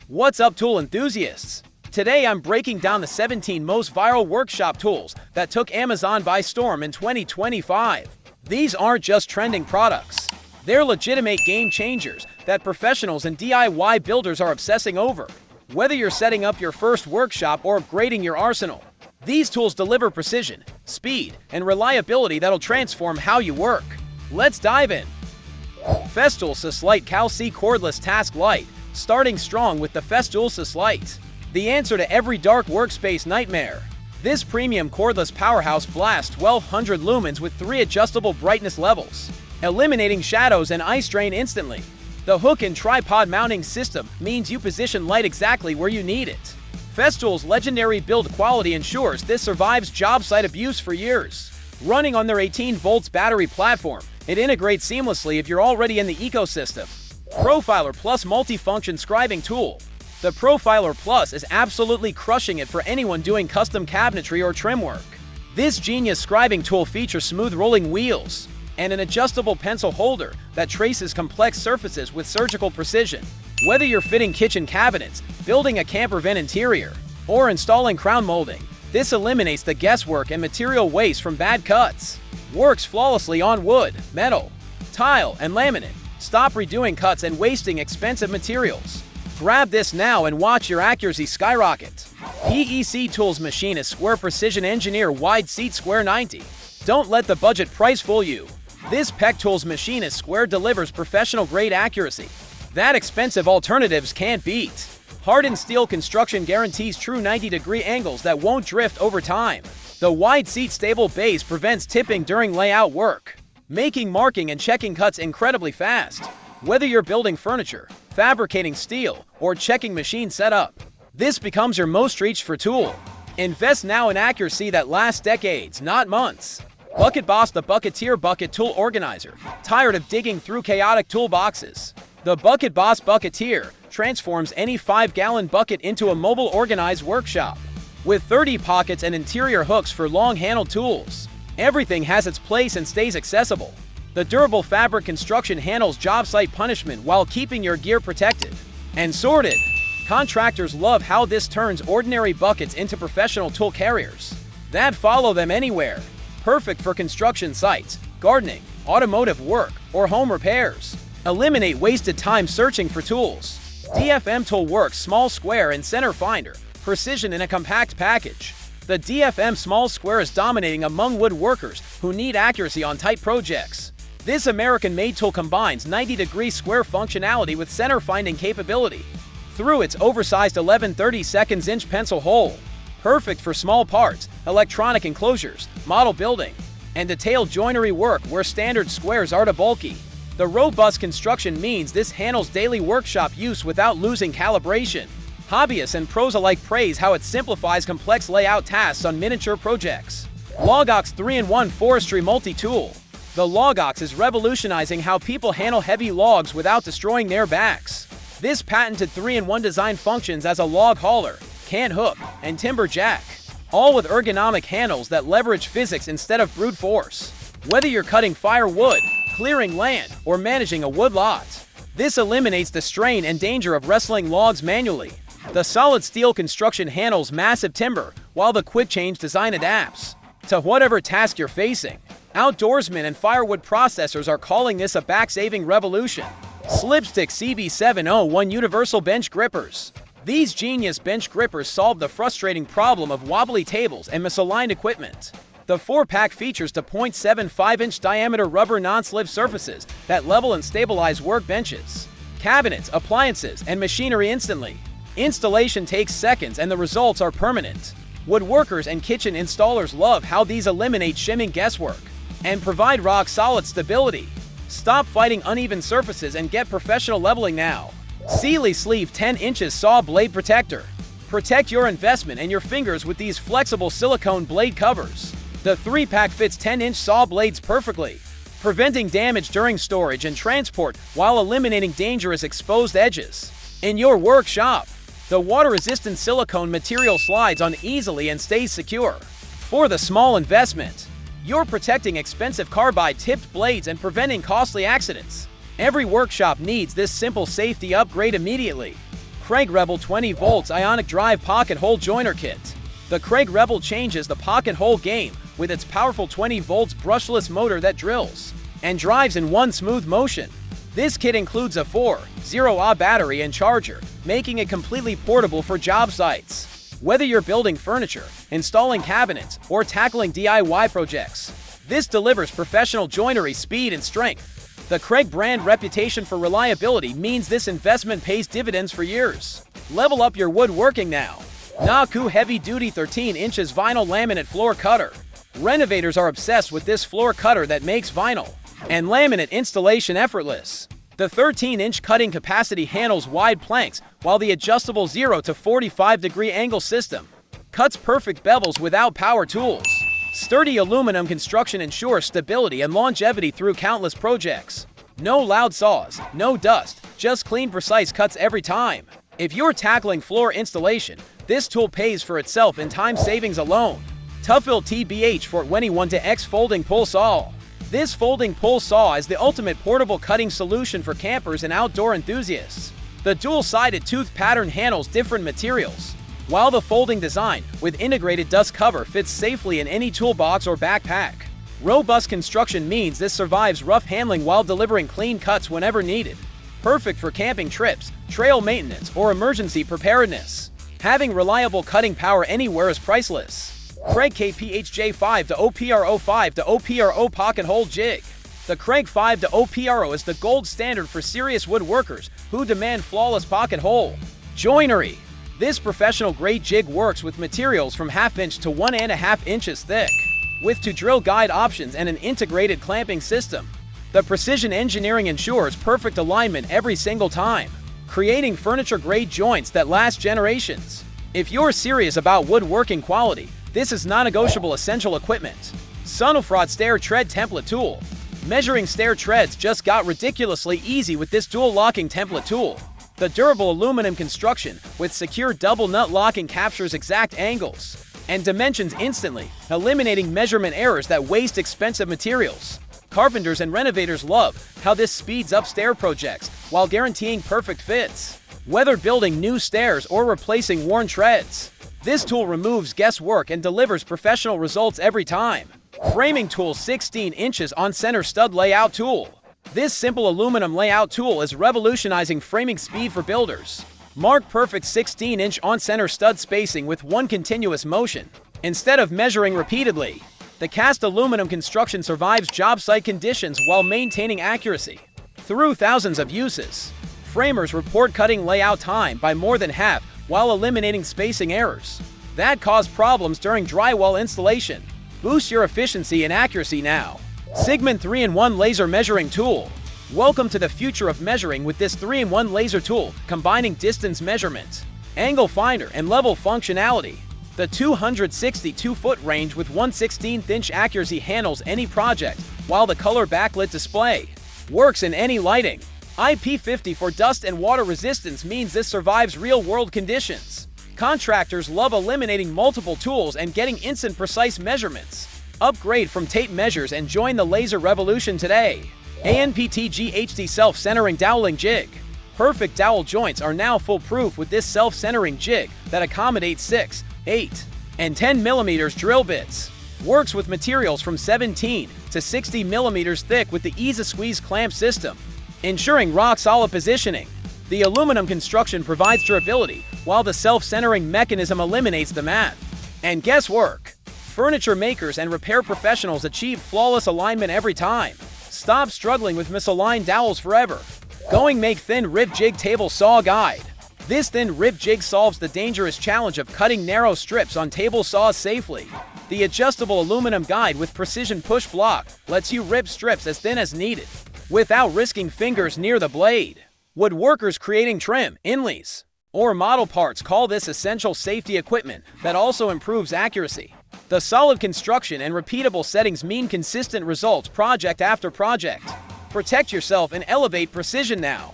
What's up, tool enthusiasts? Today I'm breaking down the 17 most viral workshop tools that took Amazon by storm in 2025. These aren't just trending products. They're legitimate game changers that professionals and DIY builders are obsessing over. Whether you're setting up your first workshop or upgrading your arsenal, these tools deliver precision, speed, and reliability that'll transform how you work. Let's dive in. Festool SYSLITE Cal C Cordless Task Light. Starting strong with the Festool SYSLITE, the answer to every dark workspace nightmare. This premium cordless powerhouse blasts 1200 lumens with 3 adjustable brightness levels, eliminating shadows and eye strain instantly. The hook and tripod mounting system means you position light exactly where you need it. Festool's legendary build quality ensures this survives job site abuse for years. Running on their 18 volts battery platform, it integrates seamlessly if you're already in the ecosystem. Profiler Plus Multifunction Scribing Tool. The Profiler Plus is absolutely crushing it for anyone doing custom cabinetry or trim work. This genius scribing tool features smooth rolling wheels and an adjustable pencil holder that traces complex surfaces with surgical precision. Whether you're fitting kitchen cabinets, building a camper van interior, or installing crown molding, this eliminates the guesswork and material waste from bad cuts. Works flawlessly on wood, metal, tile, and laminate. Stop redoing cuts and wasting expensive materials. Grab this now and watch your accuracy skyrocket. PEC Tools Machinist Square Precision Engineer Wide Seat Square 90. Don't let the budget price fool you. This PEC Tools Machinist Square delivers professional-grade accuracy that expensive alternatives can't beat. Hardened steel construction guarantees true 90-degree angles that won't drift over time. The wide seat stable base prevents tipping during layout work, making marking and checking cuts incredibly fast. Whether you're building furniture, fabricating steel, or checking machine setup, this becomes your most reached for tool. Invest now in accuracy that lasts decades, not months. Bucket Boss the Bucketeer Bucket Tool Organizer. Tired of digging through chaotic toolboxes? The Bucket Boss Bucketeer transforms any 5-gallon bucket into a mobile organized workshop. With 30 pockets and interior hooks for long-handled tools, everything has its place and stays accessible. The durable fabric construction handles job site punishment while keeping your gear protected and sorted. Contractors love how this turns ordinary buckets into professional tool carriers that follow them anywhere. Perfect for construction sites, gardening, automotive work, or home repairs. Eliminate wasted time searching for tools. DFM Tool works small square and center finder, precision in a compact package. The DFM Small Square is dominating among woodworkers who need accuracy on tight projects. This American-made tool combines 90-degree square functionality with center finding capability through its oversized 11/32 pencil hole. Perfect for small parts, electronic enclosures, model building, and detailed joinery work where standard squares are too bulky. The robust construction means this handles daily workshop use without losing calibration. Hobbyists and pros alike praise how it simplifies complex layout tasks on miniature projects. LogOX 3-in-1 Forestry Multitool. The LogOX is revolutionizing how people handle heavy logs without destroying their backs. This patented 3-in-1 design functions as a log hauler, can hook, and timber jack, all with ergonomic handles that leverage physics instead of brute force. Whether you're cutting firewood, clearing land, or managing a woodlot, this eliminates the strain and danger of wrestling logs manually. The solid steel construction handles massive timber, while the quick change design adapts to whatever task you're facing. Outdoorsmen and firewood processors are calling this a back-saving revolution. Slipstick CB701 Universal Bench Grippers. These genius bench grippers solve the frustrating problem of wobbly tables and misaligned equipment. The 4-pack features 2.75-inch diameter rubber non-slip surfaces that level and stabilize workbenches, cabinets, appliances, and machinery instantly. Installation takes seconds and the results are permanent. Woodworkers and kitchen installers love how these eliminate shimming guesswork and provide rock-solid stability. Stop fighting uneven surfaces and get professional leveling now. Sili Sleeve 10 inches Saw Blade Protector. Protect your investment and your fingers with these flexible silicone blade covers. The 3-pack fits 10-inch saw blades perfectly, preventing damage during storage and transport while eliminating dangerous exposed edges. In your workshop, the water-resistant silicone material slides on easily and stays secure. For the small investment, you're protecting expensive carbide-tipped blades and preventing costly accidents. Every workshop needs this simple safety upgrade immediately. Kreg Rebel 20 volts ionic drive pocket hole joiner kit. The Kreg Rebel changes the pocket hole game with its powerful 20 volts brushless motor that drills and drives in one smooth motion. This kit includes a 4.0Ah battery and charger, making it completely portable for job sites. Whether you're building furniture, installing cabinets, or tackling DIY projects, this delivers professional joinery speed and strength. The Kreg brand reputation for reliability means this investment pays dividends for years. Level up your woodworking now. NAACOO Heavy Duty 13 inches Vinyl Laminate Floor Cutter. Renovators are obsessed with this floor cutter that makes vinyl and laminate installation effortless. The 13-inch cutting capacity handles wide planks, while the adjustable 0 to 45-degree angle system cuts perfect bevels without power tools. Sturdy aluminum construction ensures stability and longevity through countless projects. No loud saws, no dust, just clean, precise cuts every time. If you're tackling floor installation, this tool pays for itself in time savings alone. ToughBuilt TBH421X Folding Pull Saw. This folding pull saw is the ultimate portable cutting solution for campers and outdoor enthusiasts. The dual-sided tooth pattern handles different materials, while the folding design with integrated dust cover fits safely in any toolbox or backpack. Robust construction means this survives rough handling while delivering clean cuts whenever needed. Perfect for camping trips, trail maintenance, or emergency preparedness. Having reliable cutting power anywhere is priceless. Kreg KPHJ5 to OPRO 5 to OPRO Pocket Hole Jig. The Kreg 5 to OPRO is the gold standard for serious woodworkers who demand flawless pocket hole joinery. This professional-grade jig works with materials from 1/2 inch to 1.5 inches thick, with 2 drill guide options and an integrated clamping system. The precision engineering ensures perfect alignment every single time, creating furniture-grade joints that last generations. If you're serious about woodworking quality, this is non-negotiable essential equipment. SUNLFPROD Stair Tread Template Tool. Measuring stair treads just got ridiculously easy with this dual-locking template tool. The durable aluminum construction with secure double nut locking captures exact angles and dimensions instantly, eliminating measurement errors that waste expensive materials. Carpenters and renovators love how this speeds up stair projects while guaranteeing perfect fits. Whether building new stairs or replacing worn treads, this tool removes guesswork and delivers professional results every time. Framing Tool 16 inches on center stud layout tool. This simple aluminum layout tool is revolutionizing framing speed for builders. Mark perfect 16-inch on-center stud spacing with one continuous motion, instead of measuring repeatedly. The cast aluminum construction survives job site conditions while maintaining accuracy. Through thousands of uses, framers report cutting layout time by more than half while eliminating spacing errors that cause problems during drywall installation. Boost your efficiency and accuracy now. CIGMAN 3-in-1 Laser Measuring Tool. Welcome to the future of measuring with this 3-in-1 laser tool, combining distance measurement, angle finder, and level functionality. The 262-foot range with 1/16-inch accuracy handles any project, while the color backlit display works in any lighting. IP50 for dust and water resistance means this survives real-world conditions. Contractors love eliminating multiple tools and getting instant precise measurements. Upgrade from tape measures and join the laser revolution today. ANPTGHT Self-Centering Doweling Jig. Perfect dowel joints are now foolproof with this self-centering jig that accommodates 6, 8, and 10 mm drill bits. Works with materials from 17 to 60 mm thick with the easy-squeeze clamp system, ensuring rock-solid positioning. The aluminum construction provides durability, while the self-centering mechanism eliminates the math and guesswork. Furniture makers and repair professionals achieve flawless alignment every time. Stop struggling with misaligned dowels forever. GOINGMAKE Thin Rib Jig Table Saw Guide. This thin rib jig solves the dangerous challenge of cutting narrow strips on table saws safely. The adjustable aluminum guide with precision push block lets you rip strips as thin as needed, without risking fingers near the blade. Woodworkers creating trim, inlays, or model parts call this essential safety equipment that also improves accuracy. The solid construction and repeatable settings mean consistent results project after project. Protect yourself and elevate precision now.